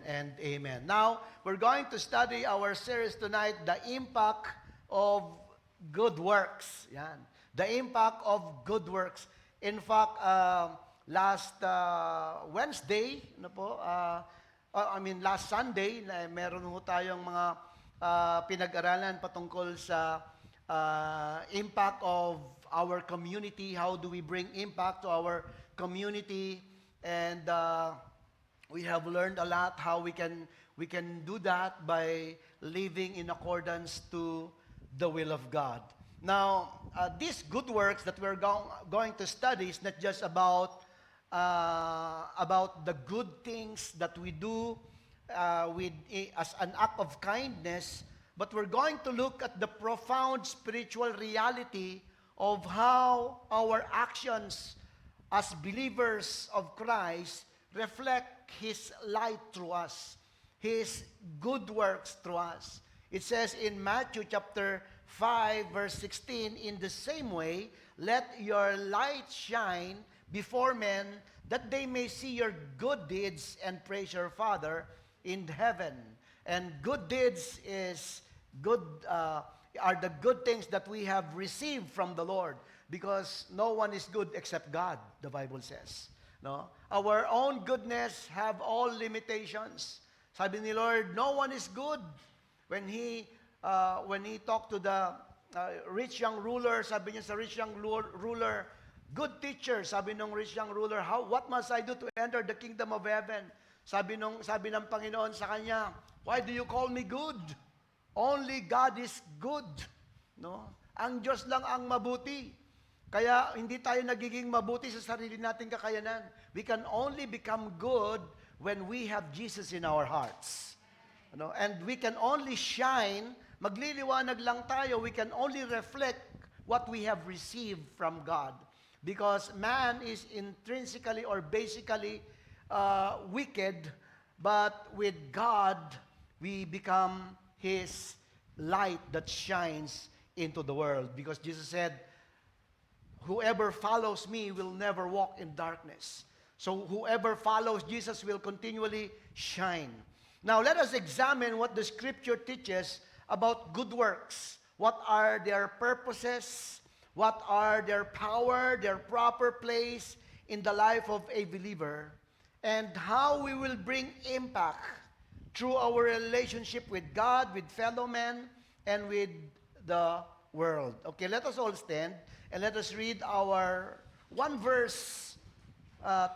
and amen. Now, we're going to study our series tonight, The Impact of Good Works. Yan. The impact of good works. In fact, last Wednesday, last Sunday, meron ho tayong mga pinag-aralan patungkol sa impact of our community. How do we bring impact to our community? And we have learned a lot how we can do that by living in accordance to the will of God. Now, these good works that we're going to study is not just about the good things that we do as an act of kindness, but we're going to look at the profound spiritual reality of how our actions as believers of Christ reflect His light through us, His good works through us. It says in Matthew chapter 5, verse 16, in the same way, let your light shine before men, that they may see your good deeds and praise your Father in heaven. And good deeds are the good things that we have received from the Lord, because no one is good except God, the Bible says. No? Our own goodness have all limitations. Sabi ni Lord, no one is good. When He talked to the rich young ruler, sabi niya sa rich young ruler, good teacher, sabi ng rich young ruler, what must I do to enter the kingdom of heaven? Sabi ng Panginoon sa kanya, why do you call me good? Only God is good. No? Ang Diyos lang ang mabuti. Kaya hindi tayo nagiging mabuti sa sarili nating kakayanan. We can only become good when we have Jesus in our hearts. And we can only shine, magliliwanag lang tayo, we can only reflect what we have received from God. Because man is intrinsically or basically wicked, but with God, we become His light that shines into the world. Because Jesus said, whoever follows me will never walk in darkness. So whoever follows Jesus will continually shine. Now let us examine what the Scripture teaches about good works. What are their purposes? What are their power, their proper place in the life of a believer? And how we will bring impact through our relationship with God, with fellow men, and with the world. Okay, let us all stand and let us read our one verse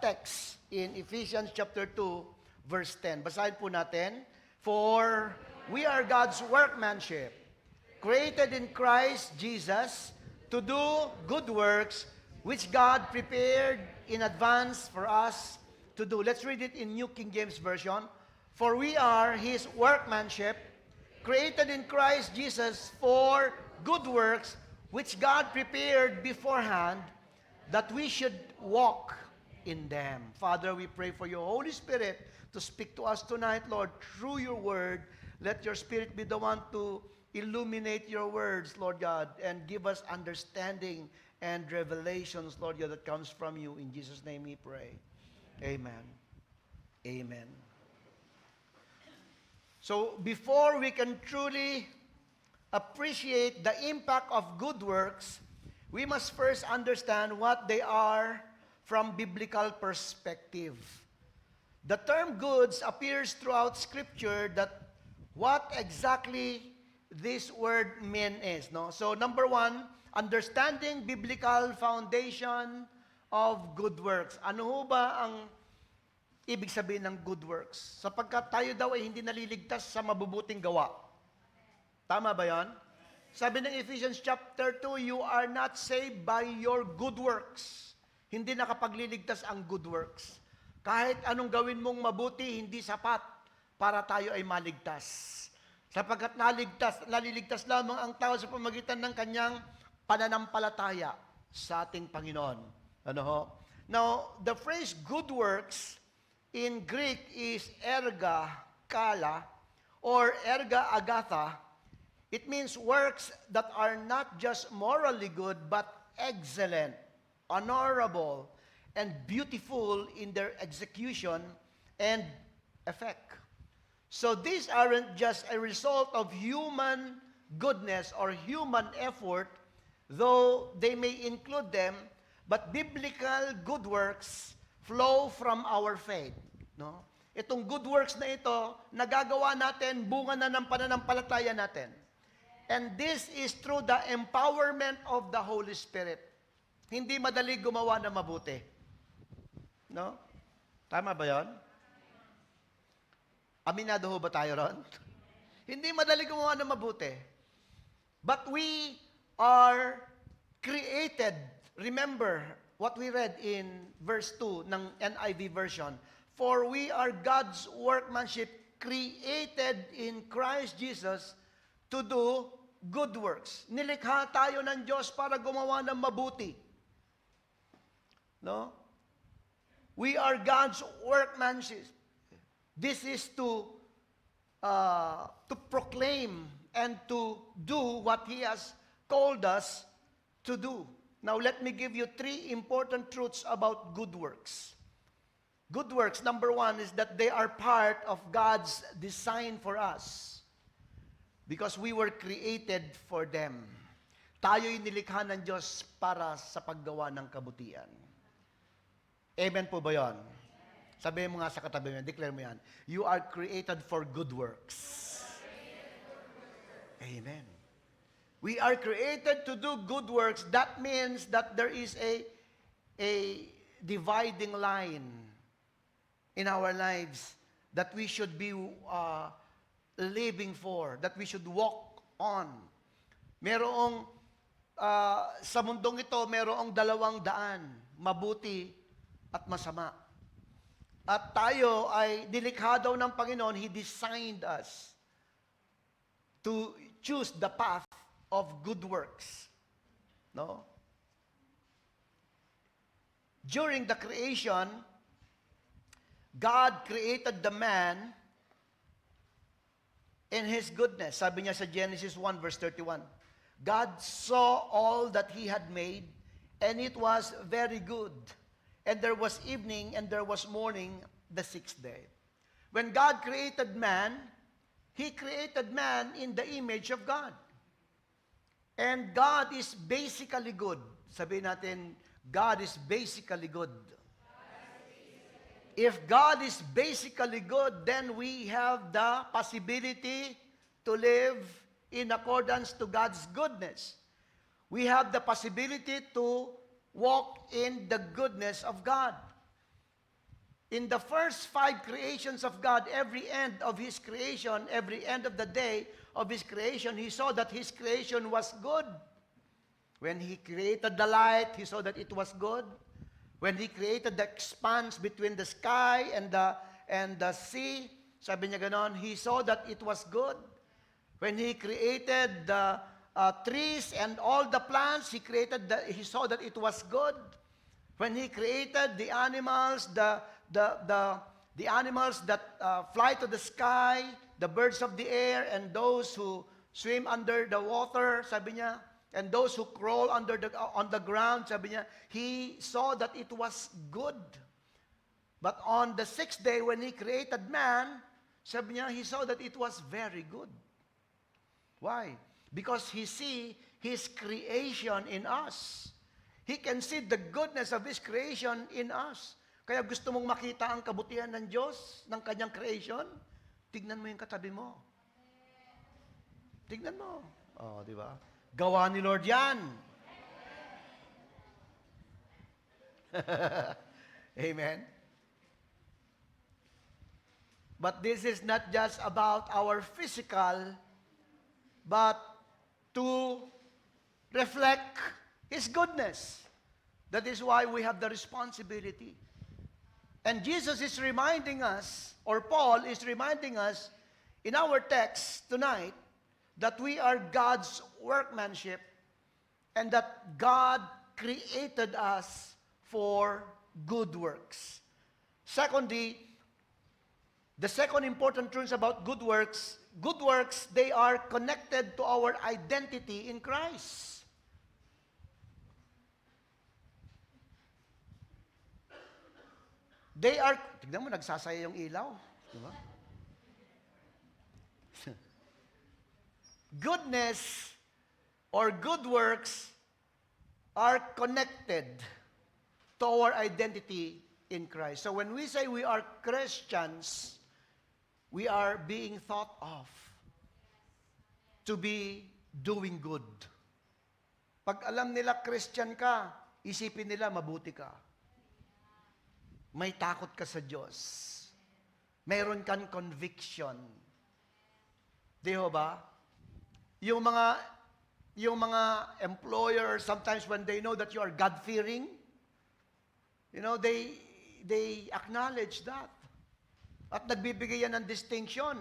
text in Ephesians chapter 2, verse 10. Basahin po natin. For we are God's workmanship, created in Christ Jesus to do good works, which God prepared in advance for us to do. Let's read it in New King James Version. For we are His workmanship, created in Christ Jesus for good works, which God prepared beforehand, that we should walk in them. Father, we pray for your Holy Spirit to speak to us tonight, Lord, through your word. Let your Spirit be the one to illuminate your words, Lord God, and give us understanding and revelations, Lord God, that comes from you. In Jesus' name we pray. Amen. Amen. So, before we can truly appreciate the impact of good works, we must first understand what they are from biblical perspective. The term goods appears throughout Scripture that what exactly this word mean is. No? So number one, understanding biblical foundation of good works. Ano ho ba ang ibig sabihin ng good works? Sapagkat tayo daw ay hindi naliligtas sa mabubuting gawa. Tama ba yan? Sabi ng Ephesians chapter 2, you are not saved by your good works. Hindi nakapagliligtas ang good works. Kahit anong gawin mong mabuti, hindi sapat para tayo ay maligtas. Sapagkat naliligtas lamang ang tao sa pamagitan ng kanyang pananampalataya sa ating Panginoon. Ano ho? Now, the phrase good works in Greek is erga kala or erga agatha. It means works that are not just morally good but excellent, honorable, and beautiful in their execution and effect. So these aren't just a result of human goodness or human effort, though they may include them, but biblical good works flow from our faith. No? Itong good works na ito, nagagawa natin, bunga na ng pananampalataya natin. And this is through the empowerment of the Holy Spirit. Hindi madali gumawa na mabuti. No? Tama ba yon? Aminado ho ba tayo ron? Hindi madali gumawa na mabuti. But we are created. Remember what we read in verse 2 ng NIV version. For we are God's workmanship created in Christ Jesus to do good works. Nilikha tayo ng Diyos para gumawa ng mabuti. No? We are God's workmanship. This is to proclaim and to do what He has called us to do. Now, let me give you 3 important truths about good works. Good works, number 1, is that they are part of God's design for us because we were created for them. Tayo'y nilikha ng Diyos para sa paggawa ng kabutihan. Amen po ba yun? Sabihin mo nga sa katabi mo, declare mo yan. You are created for good works. Amen. We are created to do good works. That means that there is a dividing line in our lives that we should be living for, that we should walk on. Merong, sa mundong ito, merong 2 daan, mabuti at masama. At tayo ay nilikha daw ng Panginoon, He designed us to choose the path of good works. No? During the creation, God created the man in His goodness. Sabi niya sa Genesis 1 verse 31, God saw all that He had made, and it was very good. And there was evening, and there was morning, the 6th day. When God created man, He created man in the image of God. And God is basically good. Sabihin natin, God is basically good. If God is basically good, then we have the possibility to live in accordance to God's goodness. We have the possibility to walk in the goodness of God. In the first 5 creations of God, every end of His creation, every end of the day of His creation, He saw that His creation was good. When He created the light, He saw that it was good. When He created the expanse between the sky and the sea, sabi niya ganon, He saw that it was good. When He created the trees and all the plants, He saw that it was good. When He created the animals, the animals that fly to the sky, the birds of the air, and those who swim under the water, sabi niya, and those who crawl on the ground, sabi niya, He saw that it was good. But on the 6th day, when He created man, sabi niya, He saw that it was very good. Why? Because He see His creation in us. He can see the goodness of His creation in us. Kaya gusto mong makita ang kabutihan ng Diyos, ng Kanyang creation, tignan mo yung katabi mo. Tignan mo. Oh, di ba? Gawa ni Lord yan. Amen. But this is not just about our physical, but to reflect His goodness. That is why we have the responsibility. And Jesus is reminding us, or Paul is reminding us in our text tonight, that we are God's workmanship and that God created us for good works. Secondly, the second important truth about good works, they are connected to our identity in Christ. They are, tignan mo, nagsasaya yung ilaw. Diba? goodness or good works are connected to our identity in Christ. So when we say we are Christians, we are being thought of to be doing good. Pag alam nila Christian ka, isipin nila mabuti ka. May takot ka sa Diyos. Mayroon kang conviction. Di ho ba? Yung mga employer, sometimes when they know that you are God-fearing, they acknowledge that. At nagbibigay yan ng distinction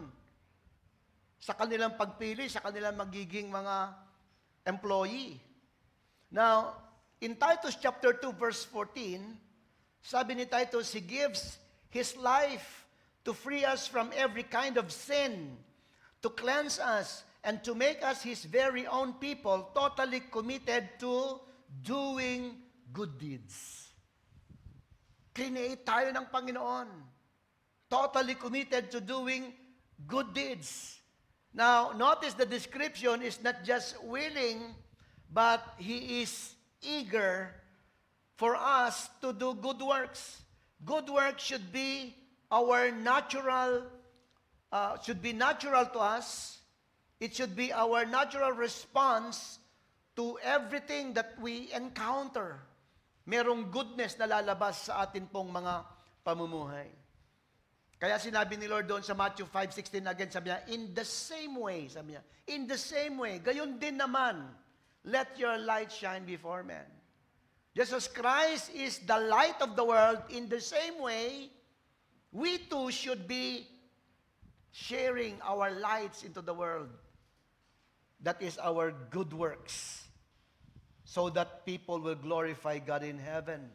sa kanilang pagpili, sa kanilang magiging mga employee. Now, in Titus chapter 2, verse 14, sabi ni Titus, he gives his life to free us from every kind of sin, to cleanse us, and to make us his very own people, totally committed to doing good deeds. Create tayo ng Panginoon. Totally committed to doing good deeds. Now, notice the description is not just willing, but he is eager for us to do good works. Good works should be our natural, natural to us. It should be our natural response to everything that we encounter. Merong goodness na lalabas sa atin pong mga pamumuhay. Kaya sinabi ni Lord doon sa Matthew 5:16 again, sabi niya, in the same way, sabi niya, in the same way, gayon din naman, let your light shine before men. Jesus Christ is the light of the world. In the same way, we too should be sharing our lights into the world. That is our good works, so that people will glorify God in heaven.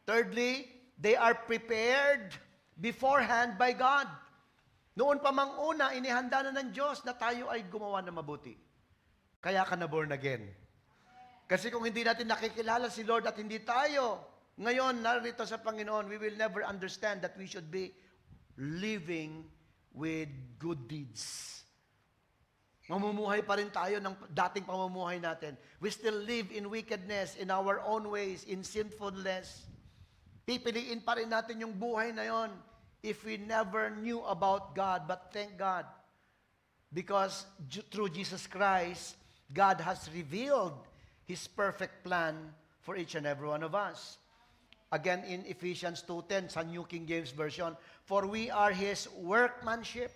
Thirdly, they are prepared beforehand by God. Noon pa mang una, inihanda na ng Diyos na tayo ay gumawa ng mabuti. Kaya ka na born again. Kasi kung hindi natin nakikilala si Lord at hindi tayo ngayon narito sa Panginoon, we will never understand that we should be living with good deeds. Mamumuhay pa rin tayo ng dating pamumuhay natin. We still live in wickedness, in our own ways, in sinfulness. Pipiliin pa rin natin yung buhay na yon if we never knew about God. But thank God, because through Jesus Christ, God has revealed His perfect plan for each and every one of us. Again, in Ephesians 2:10, sa New King James Version, for we are His workmanship,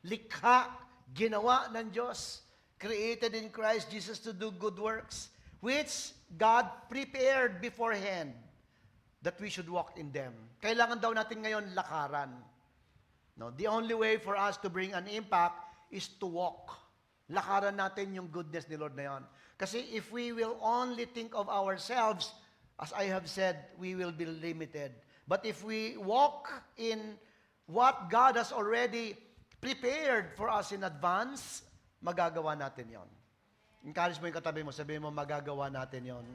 likha, ginawa ng Diyos, created in Christ Jesus to do good works, which God prepared beforehand that we should walk in them. Kailangan daw natin ngayon lakaran. No, the only way for us to bring an impact is to walk. Lakaran natin yung goodness ni Lord na yon. Kasi if we will only think of ourselves, as I have said, we will be limited. But if we walk in what God has already prepared for us in advance, magagawa natin yon. Encourage mo yung katabi mo, sabihin mo, magagawa natin yon.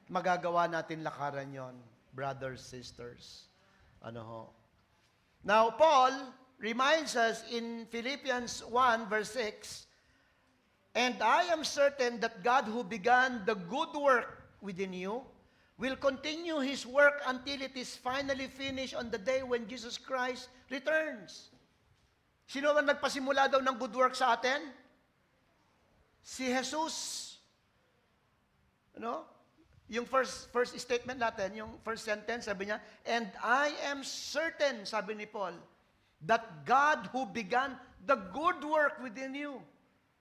Magagawa natin lakaran yon, brothers, sisters. Ano ho? Now, Paul reminds us in Philippians 1, verse 6, and I am certain that God who began the good work within you will continue His work until it is finally finished on the day when Jesus Christ returns. Sino man nagpasimula daw ng good work sa atin? Si Jesus. Ano? Yung first statement natin, yung first sentence, sabi niya, and I am certain, sabi ni Paul, that God who began the good work within you.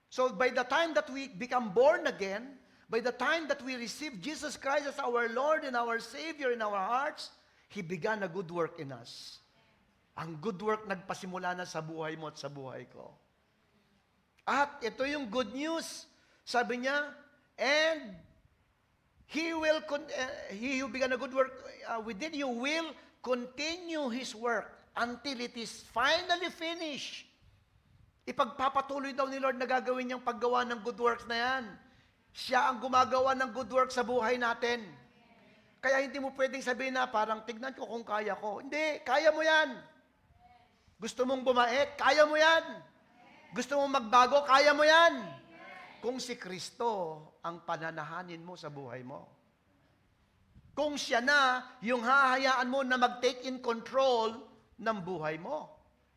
So by the time that we become born again, by the time that we receive Jesus Christ as our Lord and our Savior in our hearts, He began a good work in us. Ang good work nagpasimula na sa buhay mo at sa buhay ko. At ito yung good news. Sabi niya, and He who began a good work within you will continue His work until it is finally finished. Ipagpapatuloy daw ni Lord na gagawin niyang paggawa ng good works na yan. Siya ang gumagawa ng good work sa buhay natin. Kaya hindi mo pwedeng sabihin na parang tignan ko kung kaya ko. Hindi, kaya mo yan. Gusto mong bumait, kaya mo yan. Gusto mo magbago? Kaya mo yan. Kung si Kristo ang pananahanin mo sa buhay mo. Kung siya na yung hahayaan mo na mag-take in control ng buhay mo.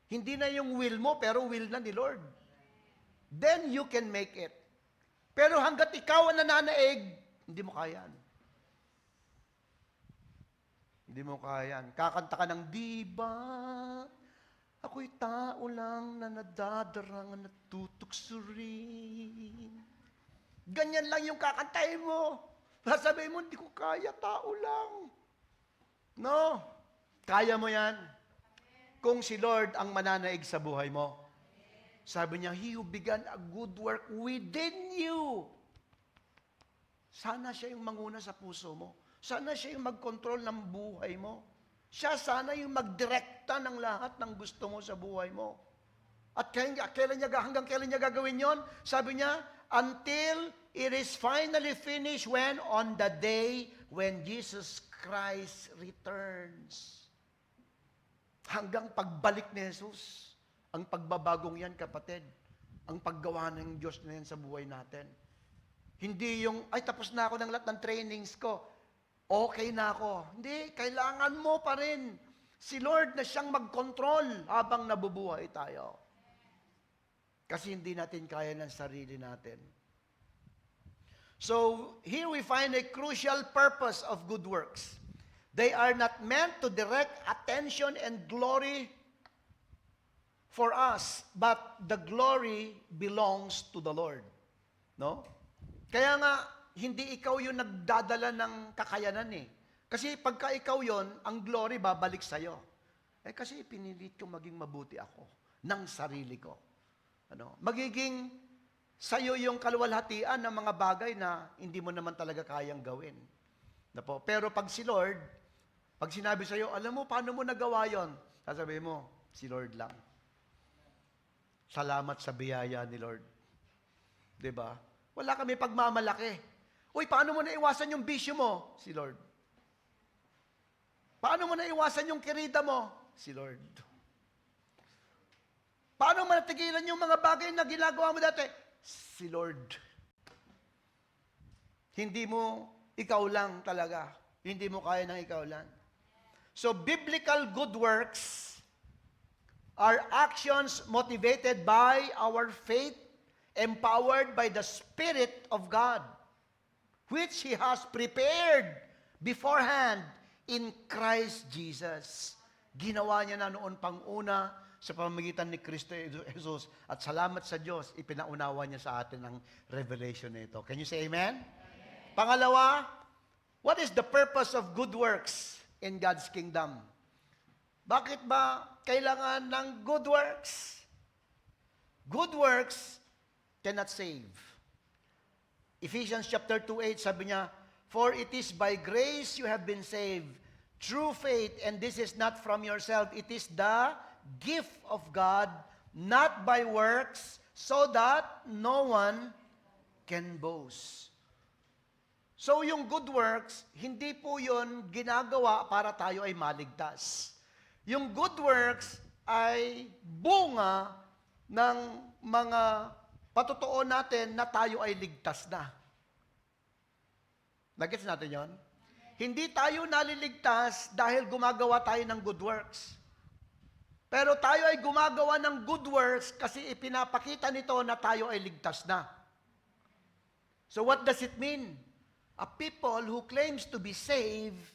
Hindi na yung will mo, pero will na ni Lord. Then you can make it. Pero hanggat ikaw ang nananaig, hindi mo kaya. Hindi mo kaya. Kakanta ka ng, di ba? Ako'y tao lang na nadadarang at natutuksurin. Ganyan lang yung kakantahin mo. Sasabihin mo, hindi ko kaya, tao lang. No. Kaya mo yan. Kung si Lord ang mananaig sa buhay mo. Sabi niya, He who began a good work within you. Sana siya yung manguna sa puso mo. Sana siya yung mag-control ng buhay mo. Siya sana yung magdirekta ng lahat ng gusto mo sa buhay mo. At hanggang kailan niya gagawin yon? Sabi niya, until it is finally finished when? On the day when Jesus Christ returns. Hanggang pagbalik ni Jesus. Ang pagbabagong yan, kapatid. Ang paggawa ng Diyos na yan sa buhay natin. Hindi yung, ay tapos na ako ng lahat ng trainings ko. Okay na ako. Hindi, kailangan mo pa rin. Si Lord na siyang mag-control habang nabubuhay tayo. Kasi hindi natin kaya ng sarili natin. So, here we find a crucial purpose of good works. They are not meant to direct attention and glory for us, but the glory belongs to the Lord. No? Kaya nga, hindi ikaw yung nagdadala ng kakayanan eh. Kasi pagka ikaw yon, ang glory babalik sa'yo. Kasi pinilit ko maging mabuti ako ng sarili ko. Ano? Magiging sa'yo yung kaluwalhatian ng mga bagay na hindi mo naman talaga kayang gawin. Napo? Pero pag si Lord, pag sinabi sa'yo, alam mo, paano mo nagawa yon? Sasabihin mo, si Lord lang. Salamat sa biyaya ni Lord. Diba? Wala kami pagmamalaki. Uy, paano mo naiwasan yung bisyo mo? Si Lord. Paano mo naiwasan yung kirida mo? Si Lord. Paano mo natigilan yung mga bagay na ginagawa mo dati? Si Lord. Hindi mo ikaw lang talaga. Hindi mo kaya ng ikaw lang. So, biblical good works are actions motivated by our faith, empowered by the Spirit of God, which He has prepared beforehand in Christ Jesus. Ginawa niya na noon pang una sa pamamagitan ni Kristo Jesus. At salamat sa Diyos, ipinaunawa niya sa atin ang revelation na ito. Can you say amen? Amen. Pangalawa, what is the purpose of good works in God's kingdom? Bakit ba kailangan ng good works? Good works cannot save. Ephesians chapter 2:8, sabi niya, for it is by grace you have been saved, through faith, and this is not from yourself, it is the gift of God, not by works, so that no one can boast. So yung good works, hindi po yun ginagawa para tayo ay maligtas. Yung good works ay bunga ng mga patotoo natin na tayo ay ligtas na. Nagets natin yon? Hindi tayo naliligtas dahil gumagawa tayo ng good works. Pero tayo ay gumagawa ng good works kasi ipinapakita nito na tayo ay ligtas na. So what does it mean? A people who claims to be saved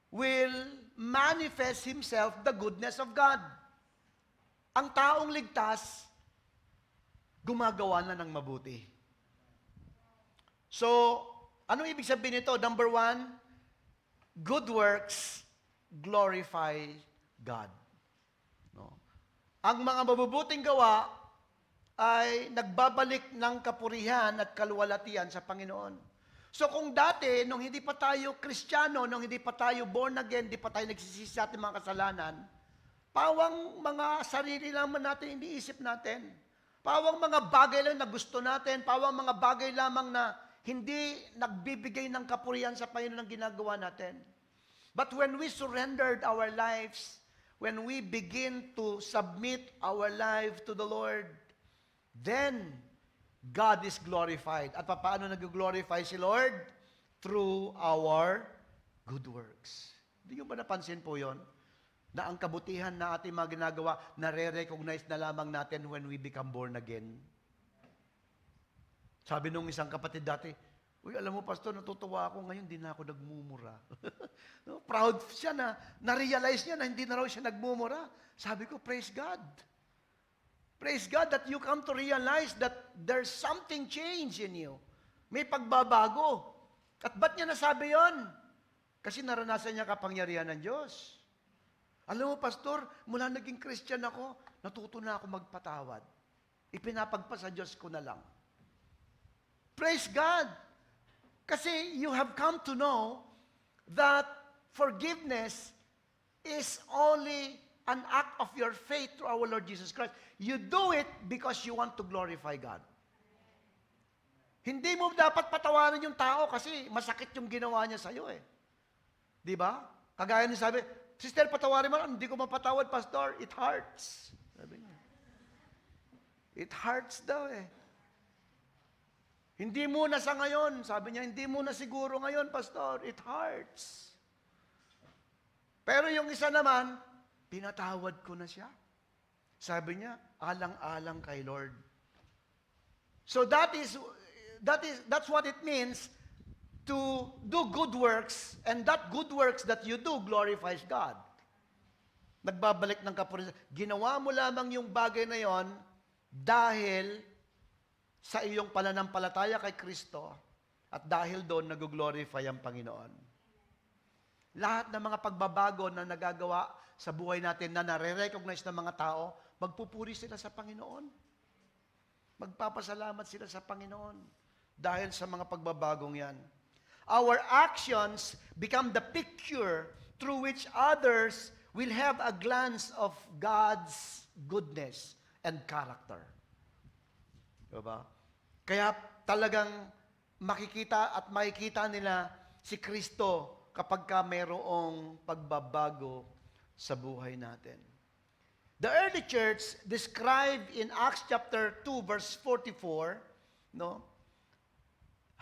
will manifest himself the goodness of God. Ang taong ligtas, gumagawa na ng mabuti. So, anong ibig sabihin nito? Number one, good works glorify God. No? Ang mga mabubuting gawa ay nagbabalik ng kapurihan at kaluwalhatian sa Panginoon. So kung dati, nung hindi pa tayo Kristiyano, nung hindi pa tayo born again, hindi pa tayo nagsisisi sa ating mga kasalanan, pawang mga sarili naman natin iniisip natin. Pawang mga bagay lang na gusto natin, pawang mga bagay lamang na hindi nagbibigay ng kapurihan sa Panginoon ng ginagawa natin. But when we surrendered our lives, when we begin to submit our life to the Lord, then God is glorified. At paano nag-glorify si Lord? Through our good works. Hindi nyo ba napansin po yon? Na ang kabutihan na ating mga ginagawa, nare-recognize na lamang natin when we become born again. Sabi nung isang kapatid dati, uy, alam mo, Pastor, natutuwa ako ngayon, hindi na ako nagmumura. No, proud siya na, na-realize niya na hindi na raw siya nagmumura. Sabi ko, praise God. Praise God that you come to realize that there's something change in you. May pagbabago. At ba't niya nasabi yon? Kasi naranasan niya kapangyarihan ng Diyos. Alam mo, Pastor, mula naging Christian ako, natuto na ako magpatawad. Ipinapagpa sa Diyos ko na lang. Praise God! Kasi you have come to know that forgiveness is only an act of your faith to our Lord Jesus Christ. You do it because you want to glorify God. Hindi mo dapat patawarin yung tao kasi masakit yung ginawa niya sa'yo eh. Di ba? Kagaya ni sabi, Sister, patawarin mo, hindi ko mapatawad, Pastor. It hurts. Sabi niya. It hurts daw eh. Hindi muna sa ngayon. Sabi niya, hindi muna siguro ngayon, Pastor. It hurts. Pero yung isa naman, pinatawad ko na siya. Sabi niya, alang-alang kay Lord. So that's what it means to do good works, and that good works that you do glorifies God. Nagbabalik ng kapurisan. Ginawa mo lamang yung bagay na yon dahil sa iyong pananampalataya kay Kristo at dahil doon nag-glorify ang Panginoon. Lahat ng mga pagbabago na nagagawa sa buhay natin na nare-recognize ng mga tao, magpupuri sila sa Panginoon. Magpapasalamat sila sa Panginoon dahil sa mga pagbabagong yan. Our actions become the picture through which others will have a glance of God's goodness and character. Diba? Kaya talagang makikita at makikita nila si Kristo kapag ka mayroong pagbabago sa buhay natin. The early church described in Acts chapter 2 verse 44, no?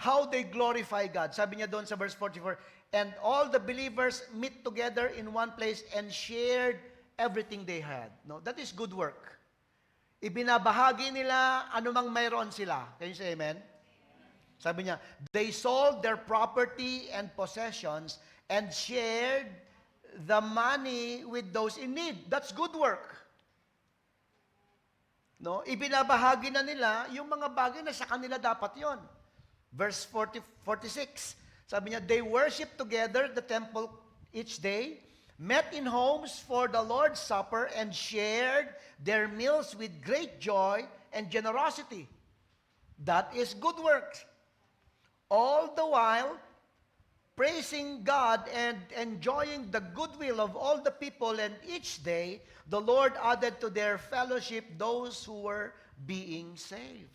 How they glorify God. Sabi niya doon sa verse 44, and all the believers meet together in one place and shared everything they had. No, that is good work. Ibinabahagi nila anumang mayroon sila. Can you say amen? Sabi niya, they sold their property and possessions and shared the money with those in need. That's good work. No, ibinabahagi na nila yung mga bagay na sa kanila dapat 'yon. Verse 46, sabi niya, they worship together the temple each day, met in homes for the Lord's Supper, and shared their meals with great joy and generosity. That is good work. All the while, praising God and enjoying the goodwill of all the people, and each day, the Lord added to their fellowship those who were being saved.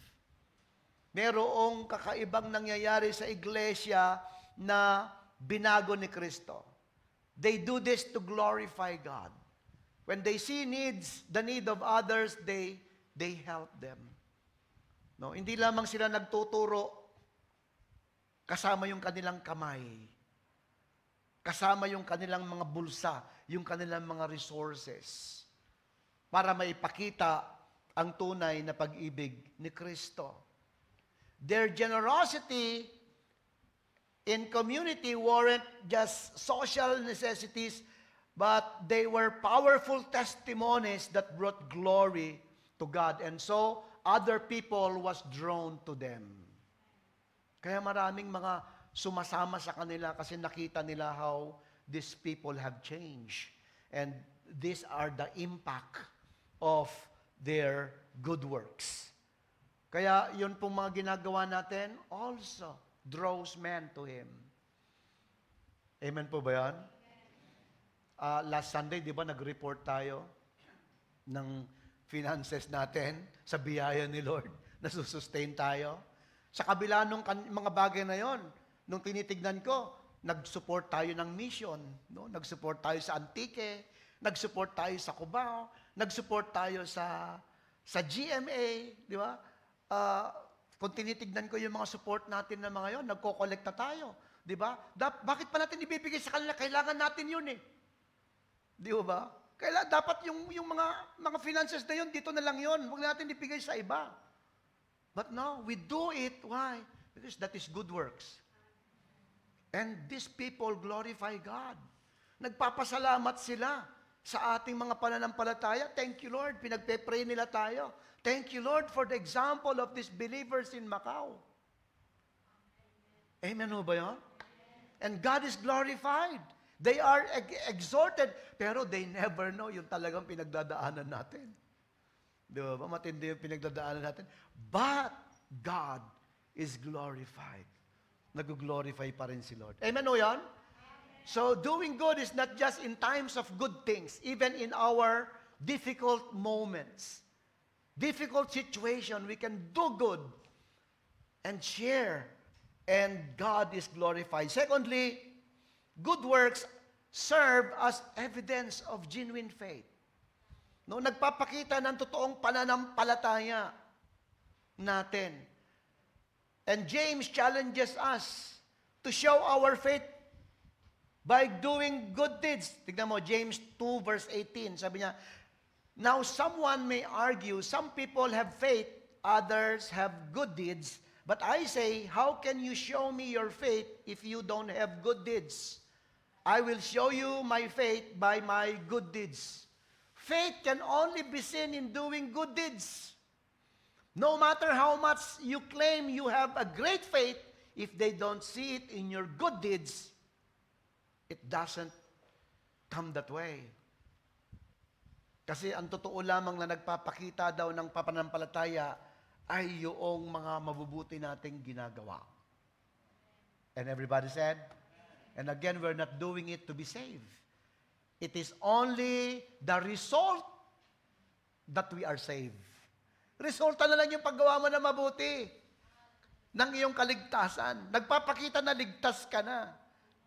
Merong kakaibang nangyayari sa iglesia na binago ni Kristo. They do this to glorify God. When they see needs, the need of others, they help them. No, hindi lamang sila nagtuturo kasama yung kanilang kamay. Kasama yung kanilang mga bulsa, yung kanilang mga resources para maipakita ang tunay na pag-ibig ni Kristo. Their generosity in community weren't just social necessities, but they were powerful testimonies that brought glory to God. And so, other people was drawn to them. Kaya maraming mga sumasama sa kanila kasi nakita nila how these people have changed. And these are the impact of their good works. Kaya yun pong mga ginagawa natin also draws men to Him. Amen po ba yan? Last Sunday, di ba, nag-report tayo ng finances natin sa biyaya ni Lord, nasusustain tayo. Sa kabila nung mga bagay na yon, nung tinitignan ko, nag-support tayo ng mission, no? Nag-support tayo sa Antique, Nag-support tayo sa Cubao, nag-support tayo sa GMA, di ba? Kung tinitignan ko yung mga support natin na mga yon, nagko-collect na tayo, di ba? Bakit pa natin ibibigay sa kanila? Kailangan natin yun eh. Di ba? Dapat yung mga finances na yun, dito na lang yun. Huwag natin ibigay sa iba. But no, we do it. Why? Because that is good works. And these people glorify God. Nagpapasalamat sila sa ating mga pananampalataya. Thank you, Lord. Pinagpe-pray nila tayo. Thank you, Lord, for the example of these believers in Macau. Amen ho ba yun? And God is glorified. They are exhorted, pero they never know yung talagang pinagdadaanan natin. Di ba? Matindi yung pinagdadaanan natin. But God is glorified. Nag-glorify pa rin si Lord. Amen o yan? So, doing good is not just in times of good things, even in our difficult moments, difficult situation, we can do good and share, and God is glorified. Secondly, good works serve as evidence of genuine faith. No, nagpapakita ng totoong pananampalataya natin. And James challenges us to show our faith by doing good deeds. Tignan mo, James 2 verse 18. Sabi niya, now someone may argue, some people have faith, others have good deeds. But I say, how can you show me your faith if you don't have good deeds? I will show you my faith by my good deeds. Faith can only be seen in doing good deeds. No matter how much you claim you have a great faith, if they don't see it in your good deeds, it doesn't come that way. Kasi ang totoo lamang na nagpapakita daw ng pananampalataya ay yung mga mabubuti nating ginagawa. And everybody said, and again, we're not doing it to be saved. It is only the result that we are saved. Resulta na lang yung paggawa mo na mabuti ng iyong kaligtasan. Nagpapakita na ligtas ka na.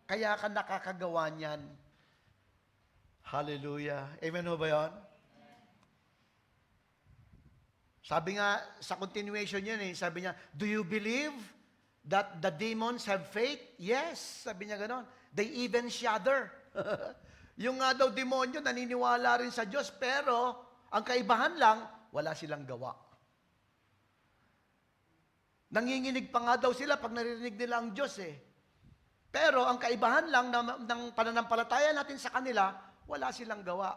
Kaya ka nakakagawa niyan. Hallelujah. Amen ho ba yun? Sabi nga, sa continuation yun sabi niya, do you believe that the demons have faith? Yes, sabi niya ganon. They even shudder. Yung nga daw demonyo, naniniwala rin sa Diyos, pero ang kaibahan lang, wala silang gawa. Nanginginig pa nga daw sila pag naririnig nila ang Diyos Pero ang kaibahan lang ng pananampalataya natin sa kanila, wala silang gawa.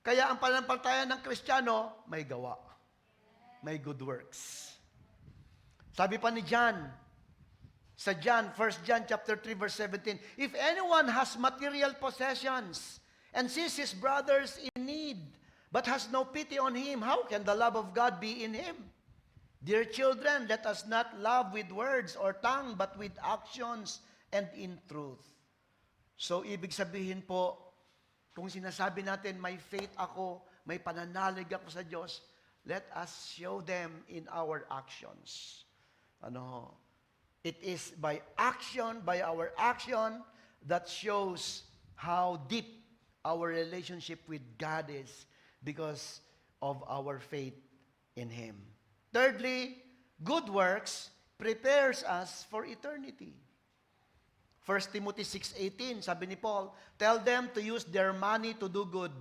Kaya ang pananampalataya ng Kristiyano, may gawa. May good works. Sabi pa ni John, sa John, 1 John chapter 3 verse 17, if anyone has material possessions and sees his brothers in need, but has no pity on him, how can the love of God be in him? Dear children, let us not love with words or tongue, but with actions and in truth. So, ibig sabihin po, kung sinasabi natin, may faith ako, may pananalig ako sa Diyos, let us show them in our actions. It is by action, by our action, that shows how deep our relationship with God is because of our faith in Him. Thirdly, good works prepares us for eternity. 1 Timothy 6:18, sabi ni Paul, tell them to use their money to do good.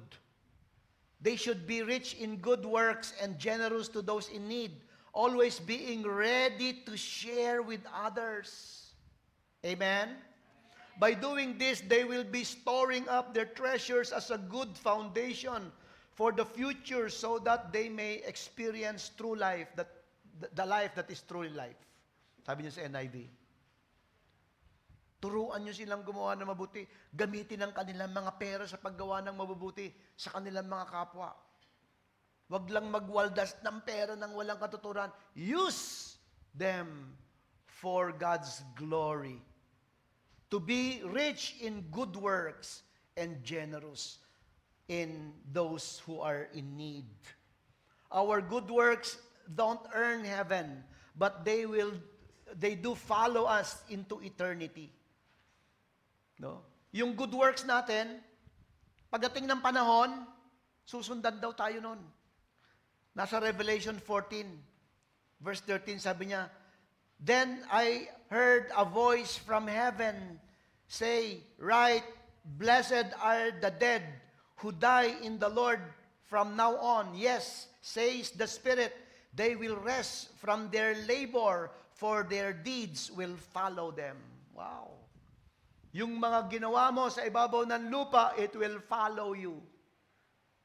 They should be rich in good works and generous to those in need, always being ready to share with others. Amen? By doing this, they will be storing up their treasures as a good foundation for the future so that they may experience true life, the life that is truly life. Sabi niya sa NIV. Turuan niyo silang gumawa ng mabuti. Gamitin ang kanilang mga pera sa paggawa ng mabubuti sa kanilang mga kapwa. Huwag lang magwaldas ng pera ng walang katuturan. Use them for God's glory. To be rich in good works and generous in those who are in need. Our good works don't earn heaven, but they do follow us into eternity. No? Yung good works natin, Pagdating ng panahon, susundan daw tayo nun. Nasa Revelation 14, verse 13, sabi niya, Then I heard a voice from heaven say, Write, blessed are the dead who die in the Lord from now on. Yes, says the Spirit, they will rest from their labor, for their deeds will follow them. Wow. Yung mga ginawa mo sa ibabaw ng lupa, it will follow you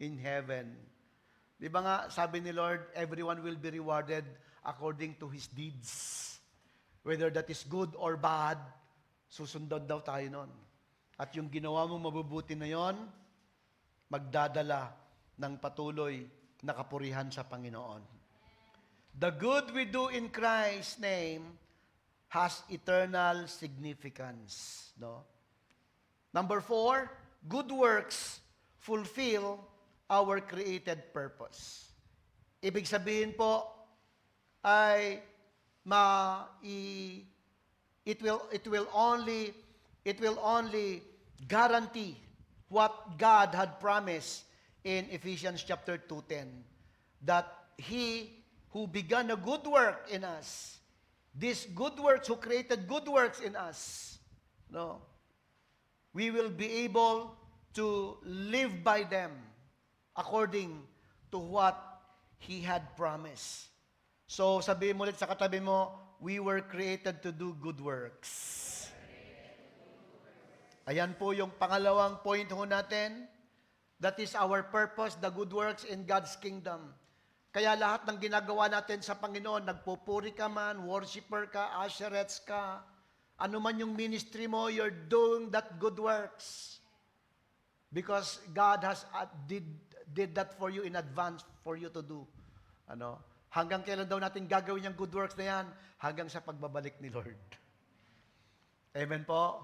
in heaven. Di ba nga, sabi ni Lord, everyone will be rewarded according to his deeds. Whether that is good or bad, susundan daw tayo nun. At yung ginawa mong mabubuti na yon, magdadala ng patuloy na kapurihan sa Panginoon. The good we do in Christ's name has eternal significance. No? Number 4, good works fulfill our created purpose. Ibig sabihin po ay it will only guarantee what God had promised in Ephesians chapter 2:10, that He who began a good work in us, this good works, who created good works in us, no, we will be able to live by them according to what He had promised. So, sabihin mo ulit sa katabi mo, we were created to do good works. Ayan po yung pangalawang point ho natin. That is our purpose, the good works in God's kingdom. Kaya lahat ng ginagawa natin sa Panginoon, nagpupuri ka man, worshiper ka, usherettes ka, ano man yung ministry mo, you're doing that good works. Because God has did that for you in advance for you to do. Hanggang kailan daw natin gagawin yung good works na yan? Hanggang sa pagbabalik ni Lord. Amen po?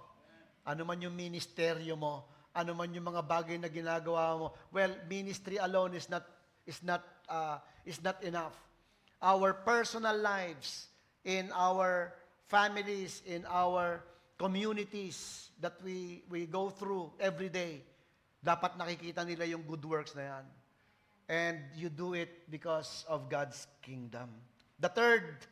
Ano man yung ministeryo mo, ano man yung mga bagay na ginagawa mo, well, ministry alone is not enough. Our personal lives, in our families, in our communities that we go through every day, dapat nakikita nila yung good works na yan. And you do it because of God's kingdom. The third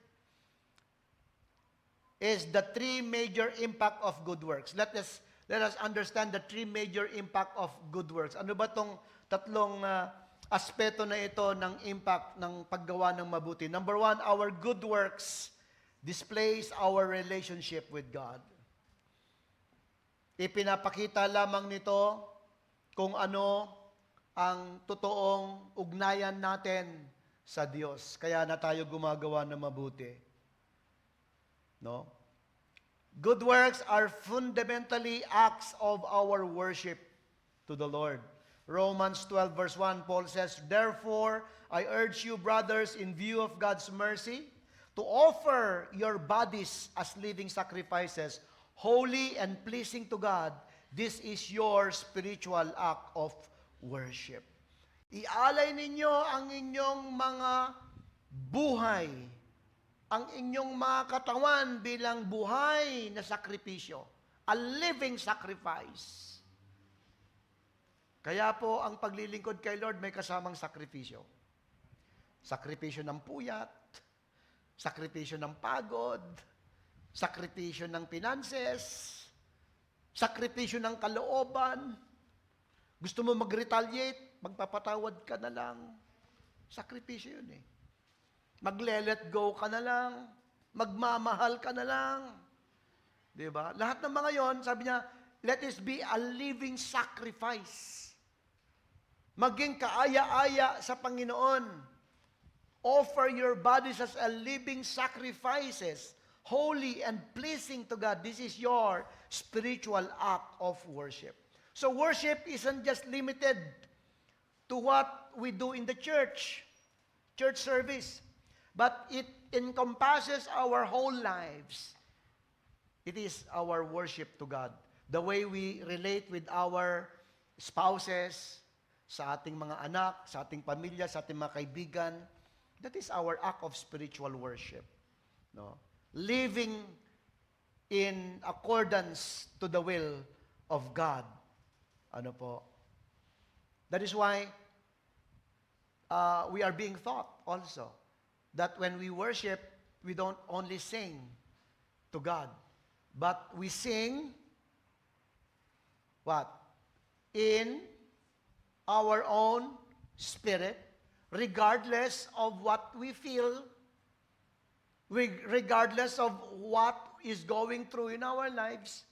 is the three major impact of good works. Let us understand the three major impact of good works. Ano ba tong tatlong aspeto na ito ng impact ng paggawa ng mabuti? Number 1, our good works displays our relationship with God. Ipinapakita lamang nito kung ano ang totoong ugnayan natin sa Diyos. Kaya na tayo gumagawa ng mabuti. No? Good works are fundamentally acts of our worship to the Lord. Romans 12 verse 1, Paul says, Therefore, I urge you, brothers, in view of God's mercy, to offer your bodies as living sacrifices, holy and pleasing to God. This is your spiritual act of worship. Ialay ninyo ang inyong mga buhay, ang inyong mga katawan bilang buhay na sakripisyo, a living sacrifice. Kaya po ang paglilingkod kay Lord may kasamang sakripisyo. Sakripisyo ng puyat, sakripisyo ng pagod, sakripisyo ng finances, sakripisyo ng kalooban. Gusto mo mag-retaliate, magpapatawad ka na lang. Sakripisyo yun eh. Magle-let go ka na lang. Magmamahal ka na lang. Diba? Lahat ng mga yon, sabi niya, let us be a living sacrifice. Maging kaaya-aya sa Panginoon. Offer your bodies as a living sacrifices, holy and pleasing to God. This is your spiritual act of worship. So worship isn't just limited to what we do in the church service, but it encompasses our whole lives. It is our worship to God. The way we relate with our spouses, sa ating mga anak, sa ating pamilya, sa ating mga kaibigan, that is our act of spiritual worship. No? Living in accordance to the will of God. Ano po? That is why we are being taught also that when we worship, we don't only sing to God, but we sing what? In our own spirit, regardless of what we feel, regardless of what is going through in our lives.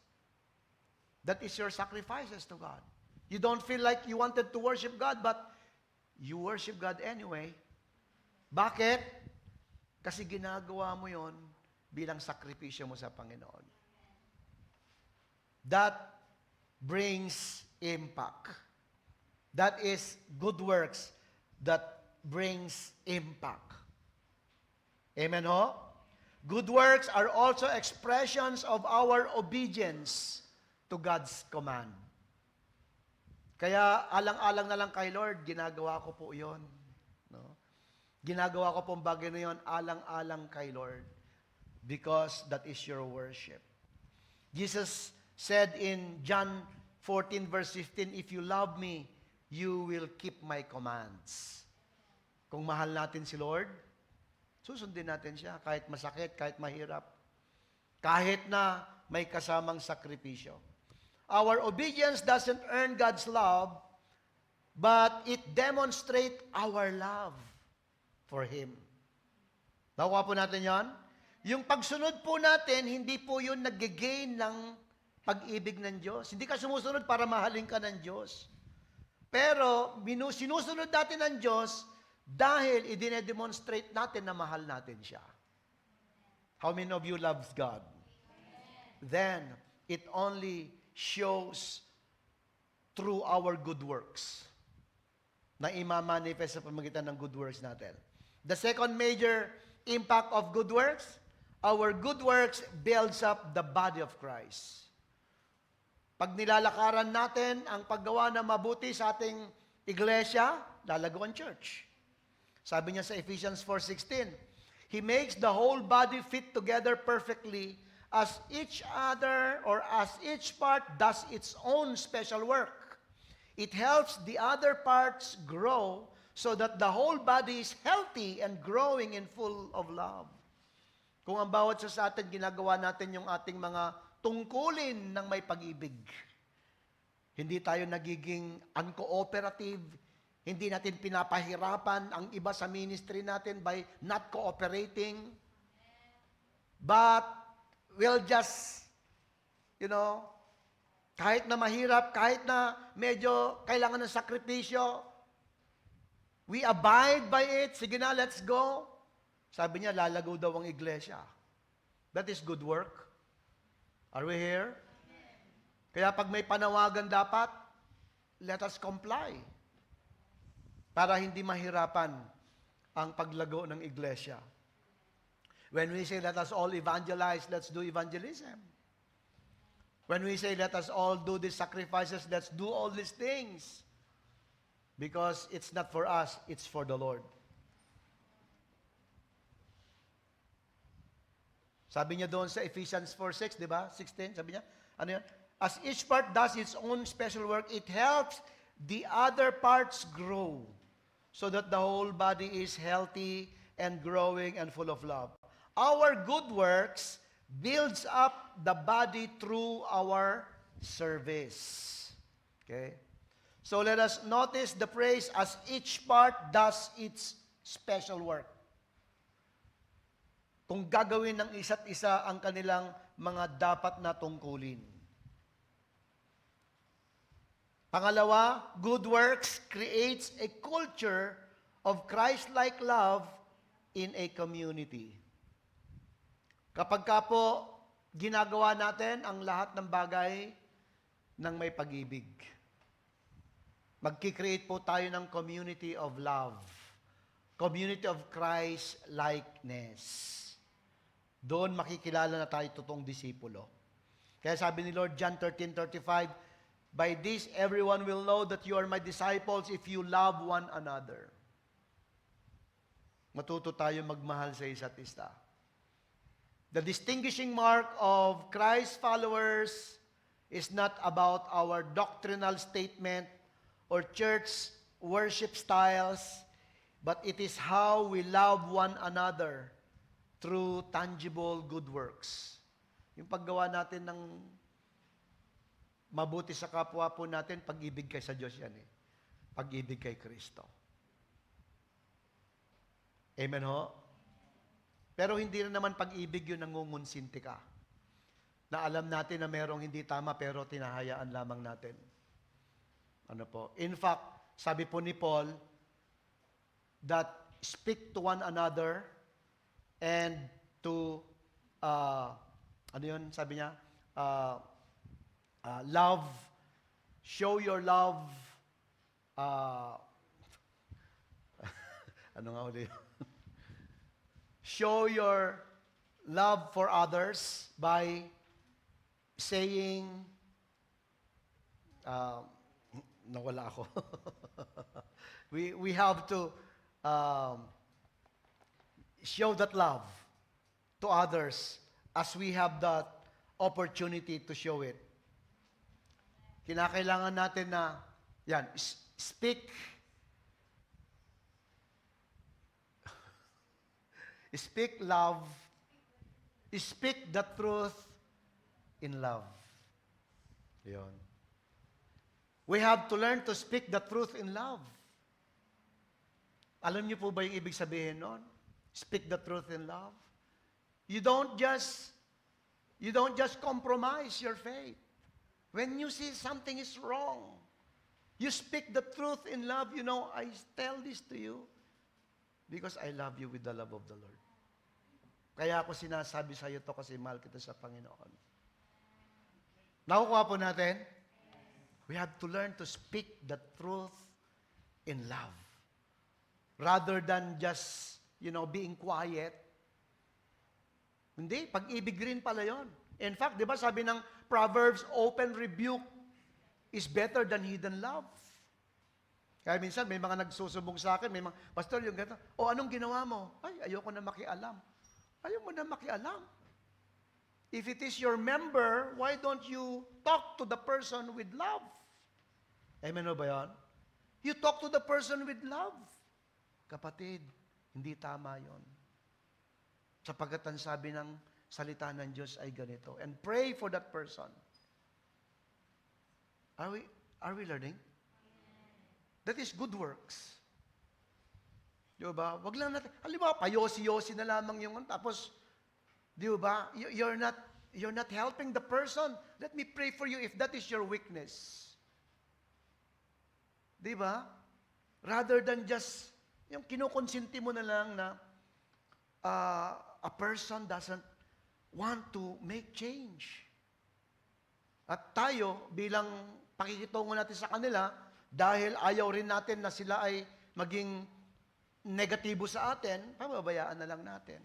That is your sacrifices to God. You don't feel like you wanted to worship God, but you worship God anyway. Bakit? Kasi ginagawa mo yon bilang sakripisyo mo sa Panginoon. That brings impact. That is good works that brings impact. Amen ho? Good works are also expressions of our obedience to God's command. Kaya alang-alang na lang kay Lord, ginagawa ko po yon. No? Ginagawa ko pong bagay na yon, alang-alang kay Lord. Because that is your worship. Jesus said in John 14 verse 15, if you love me, you will keep my commands. Kung mahal natin si Lord, susundin natin siya kahit masakit, kahit mahirap, kahit na may kasamang sakripisyo. Our obedience doesn't earn God's love, but it demonstrates our love for Him. Nakuha po natin yan? Yung pagsunod po natin, hindi po yun nag-gain ng pag-ibig ng Diyos. Hindi ka sumusunod para mahalin ka ng Diyos. Pero, sinusunod natin ng Diyos dahil i-demonstrate natin na mahal natin siya. How many of you loves God? Then, it only shows through our good works na ima-manifest sa pamagitan ng good works natin. The second major impact of good works, our good works builds up the body of Christ. Pag nilalakaran natin ang paggawa na mabuti sa ating iglesia, lalago ang church. Sabi niya sa Ephesians 4:16, He makes the whole body fit together perfectly as each part does its own special work. It helps the other parts grow so that the whole body is healthy and growing and full of love. Kung ang bawat sa atin, ginagawa natin yung ating mga tungkulin ng may pag-ibig. Hindi tayo nagiging uncooperative, hindi natin pinapahirapan ang iba sa ministry natin by not cooperating. But we'll just, kahit na mahirap, kahit na medyo kailangan ng sakripisyo, we abide by it. Sige na, let's go. Sabi niya, lalago daw ang iglesia. That is good work. Are we here? Kaya pag may panawagan dapat, let us comply. Para hindi mahirapan ang paglago ng iglesia. When we say, let us all evangelize, let's do evangelism. When we say, let us all do these sacrifices, let's do all these things. Because it's not for us, it's for the Lord. Sabi niya doon sa Ephesians 4:6, di ba? 16, sabi niya, ano yan? As each part does its own special work, it helps the other parts grow so that the whole body is healthy and growing and full of love. Our good works builds up the body through our service. Okay? So let us notice the phrase, as each part does its special work. Kung gagawin ng isa't isa ang kanilang mga dapat na tungkulin. Pangalawa, good works creates a culture of Christ-like love in a community. Kapag ka po ginagawa natin ang lahat ng bagay ng may pag-ibig, magkikreate po tayo ng community of love, community of Christ-likeness. Doon makikilala na tayo totoong disipulo. Kaya sabi ni Lord John 13:35, by this everyone will know that you are my disciples if you love one another. Matuto tayo magmahal sa isa't isa. The distinguishing mark of Christ followers is not about our doctrinal statement or church worship styles, but it is how we love one another through tangible good works. Yung paggawa natin ng mabuti sa kapwa po natin, pag-ibig kay sa Diyos yan eh. Pag-ibig kay Kristo. Amen ho? Pero hindi na naman pag-ibig yun nangungunsinti ka. Na alam natin na merong hindi tama pero tinahayaan lamang natin. Ano po? In fact, sabi po ni Paul, that speak to one another and to, ano yun sabi niya? Love, show your love, ano nga ulit? Show your love for others by saying, nawala ako. we have to show that love to others as we have that opportunity to show it. Kinakailangan natin na, yan, speak love, speak the truth in love. Yun. We have to learn to speak the truth in love. Alam niyo po ba yung ibig sabihin nun? Speak the truth in love. You don't just compromise your faith. When you see something is wrong, you speak the truth in love. You know, I tell this to you because I love you with the love of the Lord. Kaya ako sinasabi sa iyo to kasi mahal kita sa Panginoon. Nakukuha po natin? We have to learn to speak the truth in love. Rather than just, being quiet. Hindi, pag-ibig rin pala yun. In fact, di ba sabi ng Proverbs, open rebuke is better than hidden love. Kaya minsan, may mga nagsusubong sa akin, may mga, Pastor, yung gano'n, anong ginawa mo? Ay, ayoko na makialam. Ayaw mo na makialam. If it is your member, why don't you talk to the person with love? Amen o ba yan? You talk to the person with love. Kapatid, hindi tama yon. Sapagkat ang sabi ng salita ng Diyos ay ganito. And pray for that person. Are we learning? That is good works. Di ba? Wag lang natin, halimbawa, payosi-yosi na lamang yung, tapos, di ba, you're not helping the person. Let me pray for you if that is your weakness. Di ba? Rather than just, yung kinukonsinti mo na lang na, a person doesn't want to make change. At tayo, bilang pakikitungo natin sa kanila, dahil ayaw rin natin na sila ay maging negatibo sa atin, pababayaan na lang natin.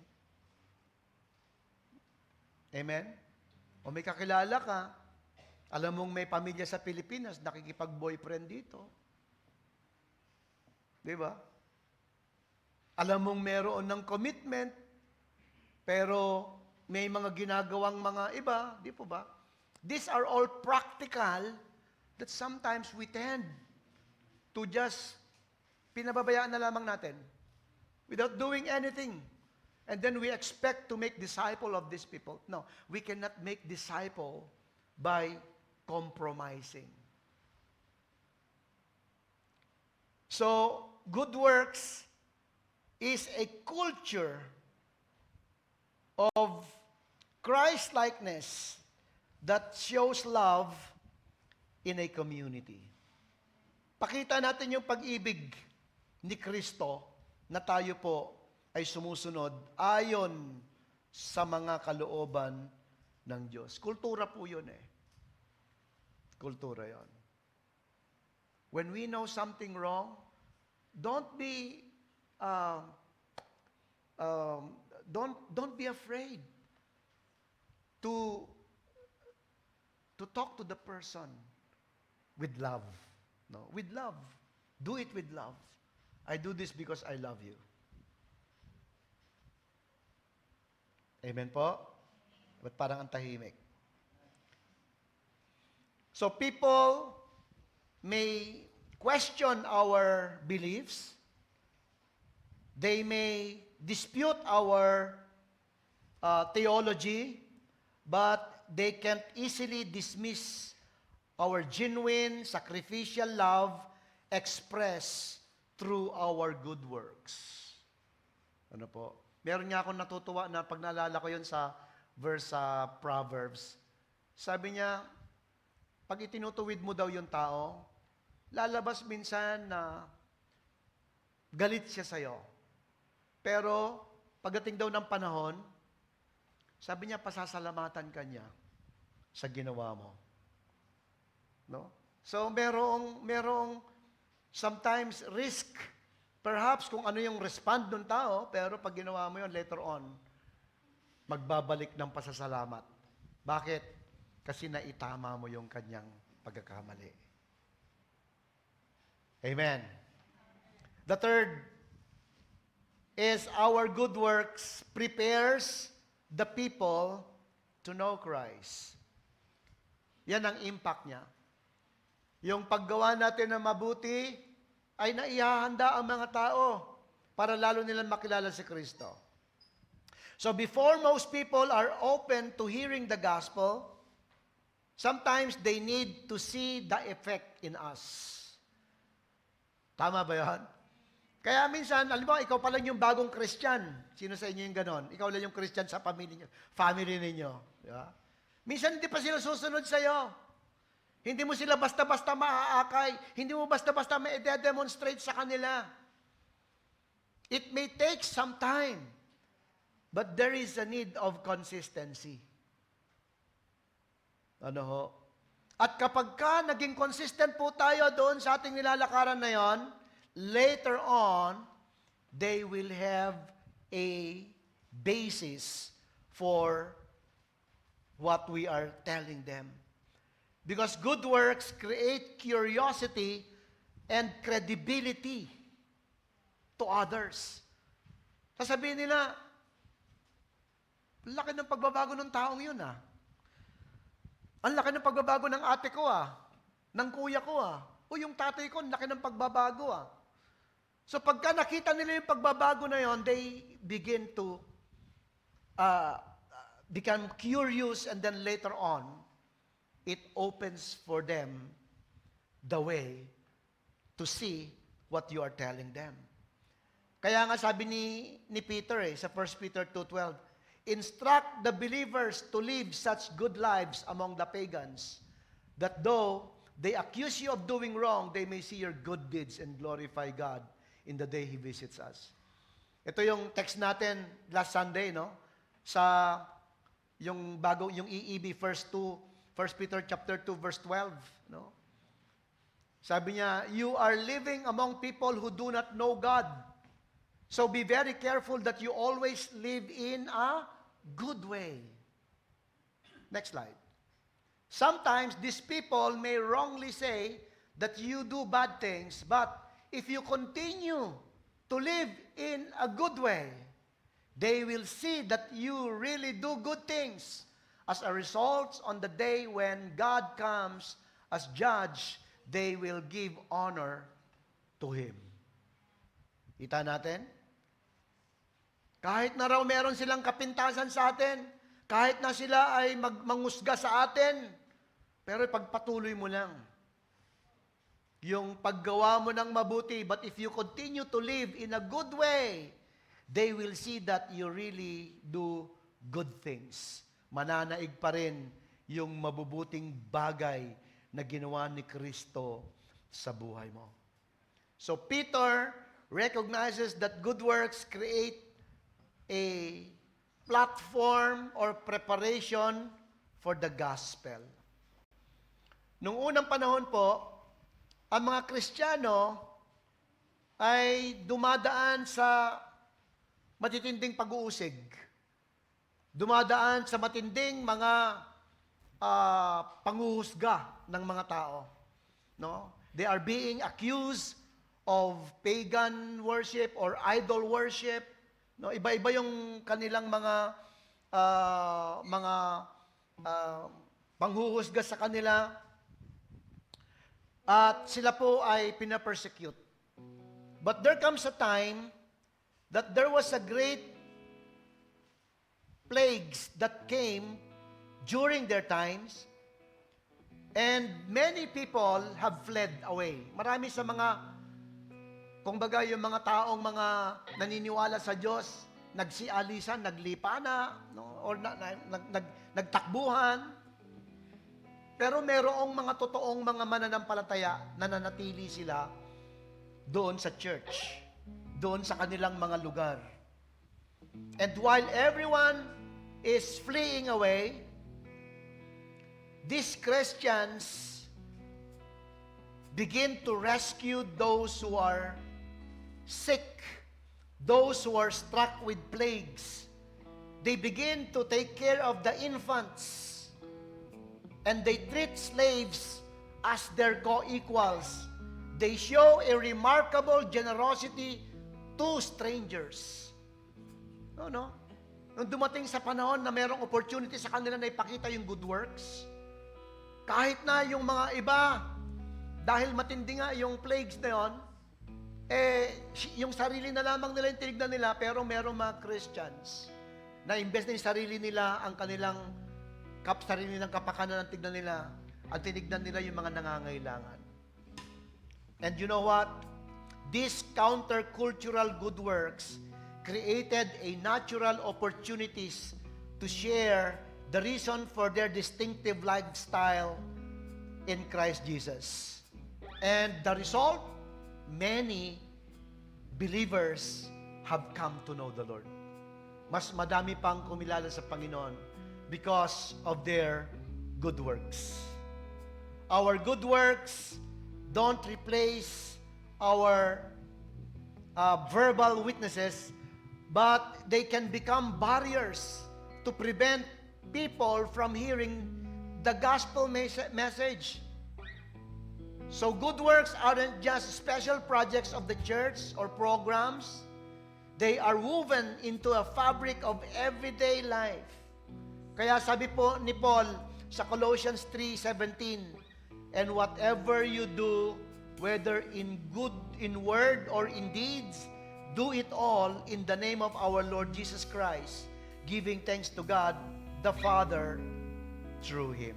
Amen? O may kakilala ka, alam mong may pamilya sa Pilipinas, nakikipag-boyfriend dito. Di ba? Alam mong meron ng commitment, pero may mga ginagawang mga iba, di po ba? These are all practical that sometimes we tend to just pinababayaan na lamang natin without doing anything. And then we expect to make disciple of these people. No, we cannot make disciple by compromising. So, good works is a culture of Christ-likeness that shows love in a community. Pakita natin yung pag-ibig ni Kristo na tayo po ay sumusunod ayon sa mga kalooban ng Diyos. Kultura po yun eh. Kultura yun. When we know something wrong, don't be afraid to talk to the person with love. No, with love. Do it with love. I do this because I love you. Amen po? Ba't parang ang tahimik? So people may question our beliefs. They may dispute our theology, but they can't easily dismiss our genuine, sacrificial love expressed through our good works. Ano po? Meron nga akong natutuwa na pag naalala ko yun sa verse sa Proverbs. Sabi niya, pag itinutuwid mo daw yung tao, lalabas minsan na galit siya sa'yo. Pero pagdating daw ng panahon, sabi niya, pasasalamatan ka niya sa ginawa mo. No? So, merong sometimes risk, perhaps kung ano yung respond ng tao, pero pag ginawa mo yun later on, magbabalik ng pasasalamat. Bakit? Kasi naitama mo yung kanyang pagkakamali. Amen. The third is our good works prepares the people to know Christ. Yan ang impact niya. Yung paggawa natin ng mabuti ay naihahanda ang mga tao para lalo nilang makilala si Kristo. So before most people are open to hearing the gospel, sometimes they need to see the effect in us. Tama ba yan? Kaya minsan, alam mo, ikaw pa lang yung bagong Christian. Sino sa inyo yung ganon? Ikaw lang yung Christian sa family ninyo. Diba? Minsan hindi pa sila susunod sa'yo. Hindi mo sila basta-basta maaakay. Hindi mo basta-basta ma-demonstrate sa kanila. It may take some time, but there is a need of consistency. Ano ho? At kapag ka naging consistent po tayo doon sa ating nilalakaran na yon, later on, they will have a basis for what we are telling them. Because good works create curiosity and credibility to others. Sasabihin nila, laki ng pagbabago ng taong yun ah. Ang laki ng pagbabago ng ate ko ah. Ng kuya ko ah. O yung tatay ko, ang laki ng pagbabago ah. So pagka nakita nila yung pagbabago na yon, they begin to become curious, and then later on, it opens for them the way to see what you are telling them. Kaya nga sabi ni Peter sa 1 Peter 2:12, instruct the believers to live such good lives among the pagans, that though they accuse you of doing wrong, they may see your good deeds and glorify God in the day He visits us. Ito yung text natin last Sunday, no? Sa yung EEB first 1 Peter chapter 2 verse 12, no? Sabi niya, you are living among people who do not know God. So be very careful that you always live in a good way. Next slide. Sometimes these people may wrongly say that you do bad things, but if you continue to live in a good way, they will see that you really do good things. As a result, on the day when God comes as judge, they will give honor to Him. Kita natin? Kahit na raw meron silang kapintasan sa atin, kahit na sila ay mangusga sa atin, pero ipagpatuloy mo lang yung paggawa mo ng mabuti. But if you continue to live in a good way, they will see that you really do good things. Mananaig pa rin yung mabubuting bagay na ginawa ni Kristo sa buhay mo. So Peter recognizes that good works create a platform or preparation for the gospel. Nung unang panahon po, ang mga Kristiyano ay dumadaan sa matitinding pag-uusig. Dumadaan sa matinding mga panghuhusga ng mga tao. No? They are being accused of pagan worship or idol worship. No, iba-iba yung kanilang mga panghuhusga sa kanila. At sila po ay pinapersecute. But there comes a time that there was a great plagues that came during their times, and many people have fled away. Marami sa mga, kumbaga yung mga taong mga naniniwala sa Diyos, nagsialisan, naglipa na, no? Or nagtakbuhan. Pero merong mga totoong mga mananampalataya na nanatili sila doon sa church, doon sa kanilang mga lugar. And while everyone is fleeing away, these Christians begin to rescue those who are sick, those who are struck with plagues. They begin to take care of the infants, and they treat slaves as their co-equals. They show a remarkable generosity to strangers. No? Nung dumating sa panahon na merong opportunity sa kanila na ipakita yung good works, kahit na yung mga iba, dahil matindi nga yung plagues na yon, yung sarili na lamang nila yung tinignan nila, pero merong mga Christians na imbes na yung sarili nila, ang kanilang sarili nilang kapakanan ang tignan nila, ang tinignan nila yung mga nangangailangan. And you know what? These countercultural good works created a natural opportunities to share the reason for their distinctive lifestyle in Christ Jesus. And the result, many believers have come to know the Lord. Mas madami pang kumilala sa Panginoon because of their good works. Our good works don't replace our verbal witnesses, but they can become barriers to prevent people from hearing the gospel message. So good works aren't just special projects of the church or programs. They are woven into a fabric of everyday life. Kaya sabi po ni Paul sa Colossians 3:17, and whatever you do, whether in word or in deeds, do it all in the name of our Lord Jesus Christ, giving thanks to God the Father through Him.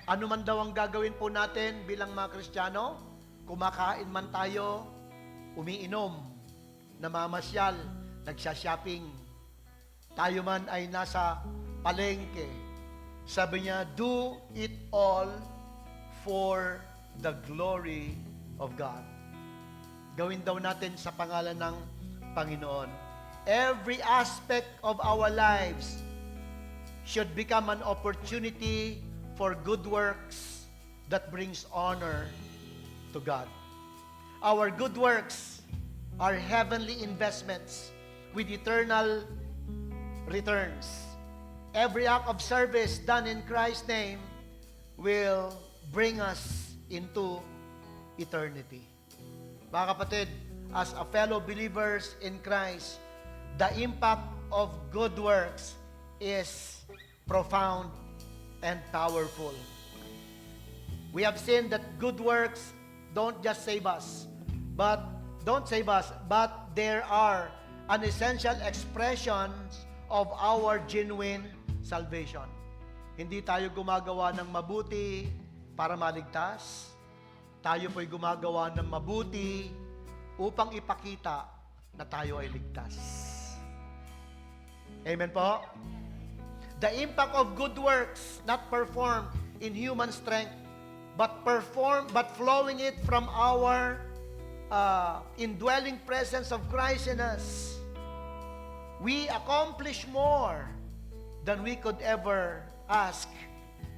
Ano man daw ang gagawin po natin bilang mga Kristiyano, kumakain man tayo, umiinom, namamasyal, nagsha-shopping, tayo man ay nasa palengke, sabi niya, do it all for the glory of God. Gawin daw natin sa pangalan ng Panginoon. Every aspect of our lives should become an opportunity for good works that brings honor to God. Our good works are heavenly investments with eternal returns. Every act of service done in Christ's name will bring us into eternity. Mga kapatid, as a fellow believers in Christ, the impact of good works is profound and powerful. We have seen that good works don't just save us, but there are an essential expressions of our genuine salvation. Hindi tayo gumagawa ng mabuti para maligtas. Tayo po'y gumagawa ng mabuti upang ipakita na tayo ay ligtas. Amen po? The impact of good works not performed in human strength, but flowing it from our indwelling presence of Christ in us. We accomplish more than we could ever ask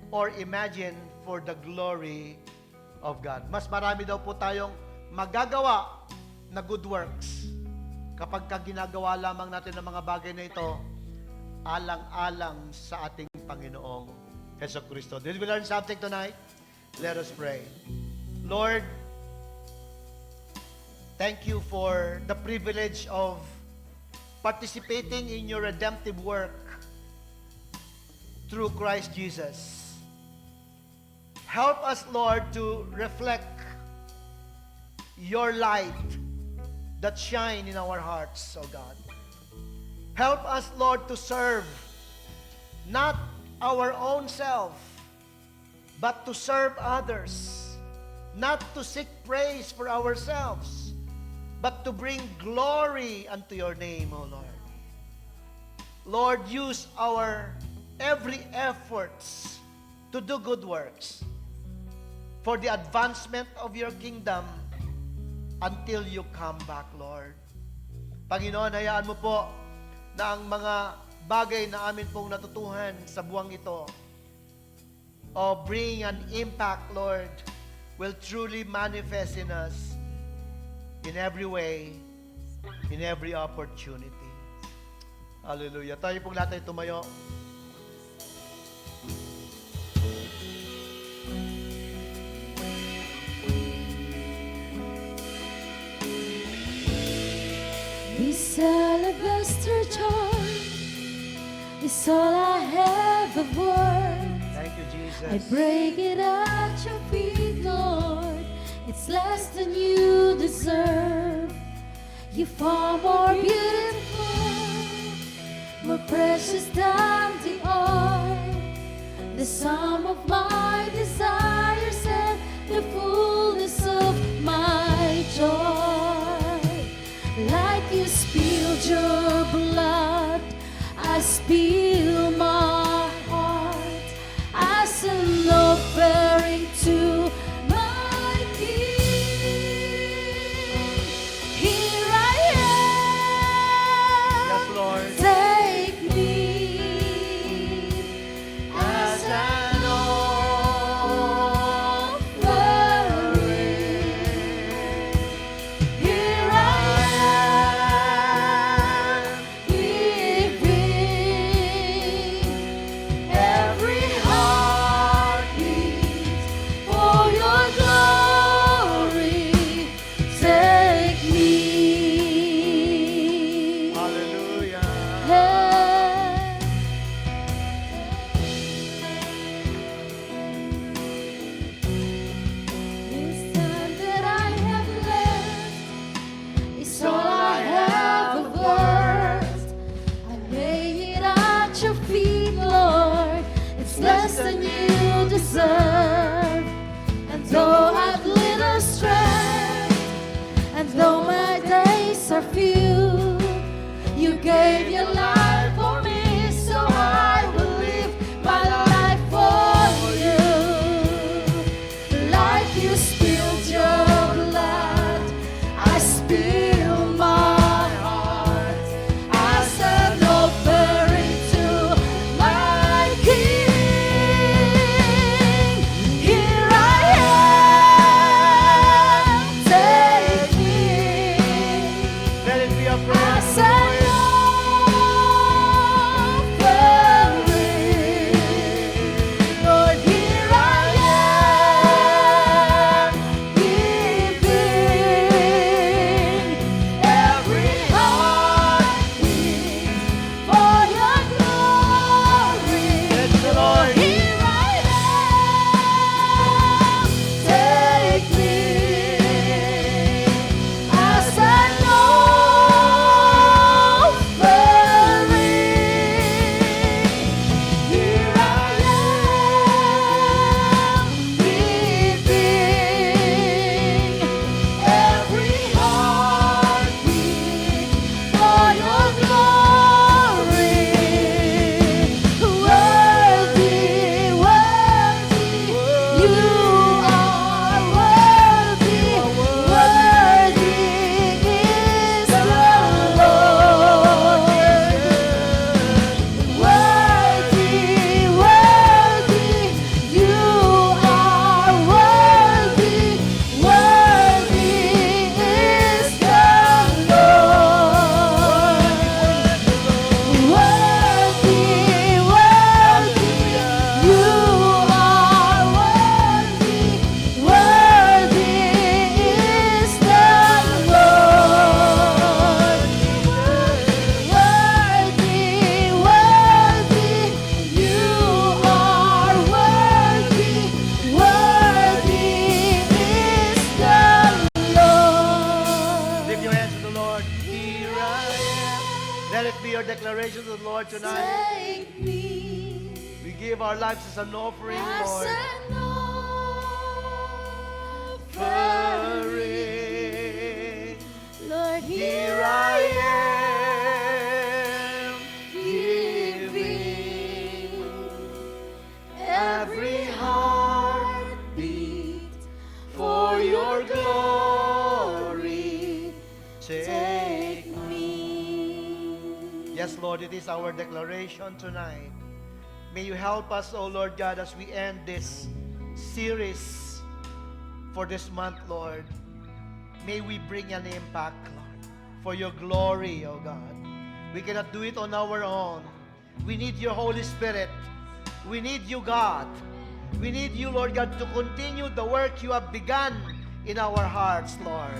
or imagine for the glory of God. Mas marami daw po tayong magagawa na good works kapag ginagawa lamang natin ang mga bagay na ito alang-alang sa ating Panginoong Jesucristo. Did we learn something tonight? Let us pray. Lord, thank you for the privilege of participating in your redemptive work through Christ Jesus. Help us, Lord, to reflect your light that shine in our hearts, O God. Help us, Lord, to serve not our own self, but to serve others. Not to seek praise for ourselves, but to bring glory unto your name, O Lord. Lord, use our every efforts to do good works for the advancement of your kingdom until you come back, Lord. Panginoon, hayaan mo po na ang mga bagay na amin pong natutuhan sa buwang ito bring an impact, Lord, will truly manifest in us in every way, in every opportunity. Hallelujah. Tayo pong lahat ay tumayo. This alabaster jar is all I have of worth. Thank you, Jesus. I break it at your feet, Lord. It's less than you deserve. You're far more beautiful, more precious than the oil, the sum of my desires and the fullness of my joy. Like you spilled your blood, I spill my heart as an offering to my King. Here I am. Yes, Lord. Take me As an offering. Here I am, giving every heartbeat for your glory. Take me. Hallelujah. This time that I have left is all I have of worth. I lay it at your feet, Lord. It's less than you deserve. And though I've little strength, and though my days are few, you gave your life for me, so I will live my life for you. Like you spilled your blood, I spill my heart as an offering to my King. Here I am, take me Let it be a prayer. as an declaration to the Lord tonight. Take me We give our lives as an offering, as Lord. an Offering. Lord, Here I am, giving every heartbeat for your glory. Take me. Yes, Lord, it is our declaration tonight. May you help us, O Lord God, as we end this series for this month, Lord. May we bring an impact, Lord, for your glory, O God. We cannot do it on our own. We need your Holy Spirit. We need you, God. We need you, Lord God, to continue the work you have begun in our hearts, Lord.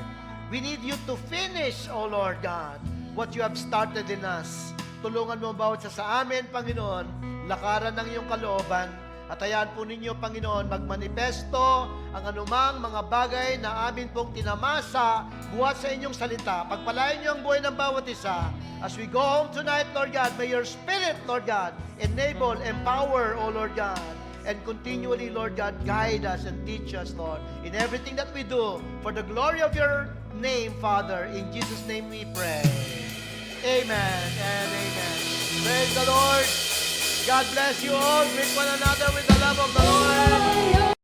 We need you to finish, O Lord God, what you have started in us. Tulungan mo bawat isa sa amin, Panginoon, lakaran ng iyong kalooban, at hayaan po ninyo, Panginoon, magmanifesto ang anumang mga bagay na amin pong tinamasa buhat sa inyong salita. Pagpalain niyo ang buhay ng bawat isa. As we go home tonight, Lord God, may your Spirit, Lord God, enable, empower, O Lord God, and continually, Lord God, guide us and teach us, Lord, in everything that we do for the glory of your name, Father. In Jesus' name we pray. Amen and amen. Praise the Lord. God bless you all. Greet one another with the love of the Lord.